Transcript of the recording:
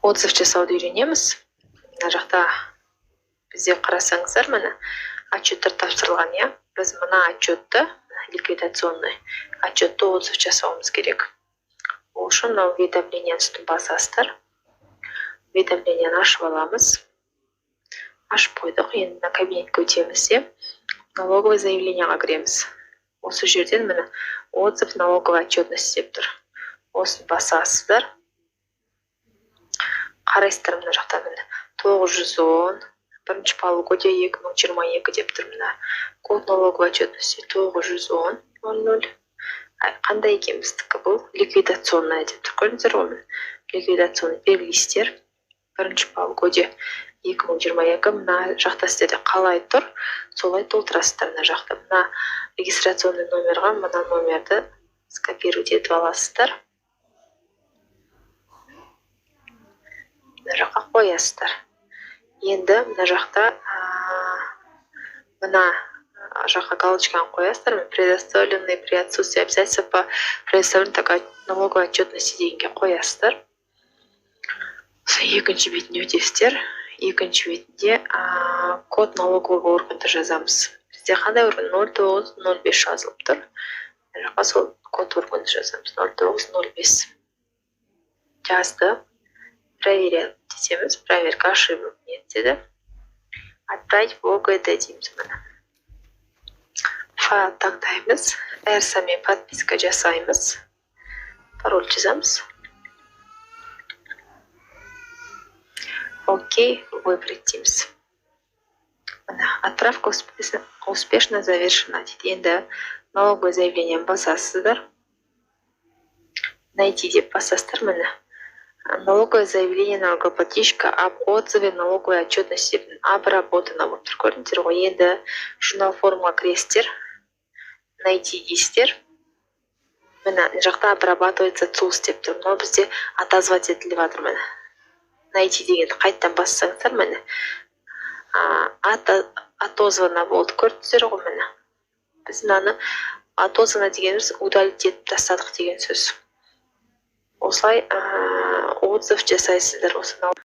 отзыв жасауды үйренеміз. Мына жақта бізде қарасаңыздар, міне отчеттер тапсырылған, иә. Біз мына отчетты, ликвидационный отчетты отзыв жасауымыз керек. Ол үшін мынау уведомление үстін басасыздар. Уведомлениені ашып аламыз. Ашып қойдық. Енді мына кабинетке өтеміз де налоговое заявлениеға кіреміз. Осы жерден міне отзыв налоговой отчетность деп тұр. Осыны басасыздар. Қарайсыздар, мына жақта міне 910 бірінші полугодие 2022 деп тұр. Мына код налоговой отчетности 910 00. Қандай екен біздікі? Бұл ликвидационная деп тұр. Көрдіңіздер ғой? Ликвидационный белгілейсіздер. Бірінші полугодие 2022. Мына жақта сіздерде қалай тұр, солай толтырасыздар. Мына жақта мына регистрационный номерға мына номерді скопировать етіп аласыздар. Мына жаққа қоясыздар. Енді мына жақта мына жаққа галочканы қоясыздар. Предоставленный при отсутствии обязательств по предоставлению такой налоговой отчетности дегенге қоясыздар. Екінші бетіне өтесіздер. Екінші бетінде код налогового органды жазамыз. Бізде қандай орган? 0905 жазылып тұр. Мына жаққа сол код органды жазамыз. 0905 жазды. Проверять десеміз. Проверка ошибок нет деді. Отправить в ОГД дейміз. Файл таңдаймыз. Әрсамен подписка жасаймыз. Пароль жазамыз. Окей, выбрать дейміз. Отправка успешно завершена дейді. Енді налоговое заявление басасыздар. Найти деп басасыздар. Міне налоговое заявление налогоплательщика об отзыве налоговой отчетности обработано. Вот көрдіңіздер ғой. Енді журнал формуға кіресіздер. Найти дейсіздер. Міне жақта обрабатывается ЦУС деп тұр. Мынау бізде отозвать етіліп жатыр. Міне найти дегенді қайттан бассаңыздар, міне отозвано болды. Көрдіңіздер ғой? Міне біз мынаны отозвано дегеніміз удалить етіп тастадық деген сөз. Осылай отзыв жасайсыздар.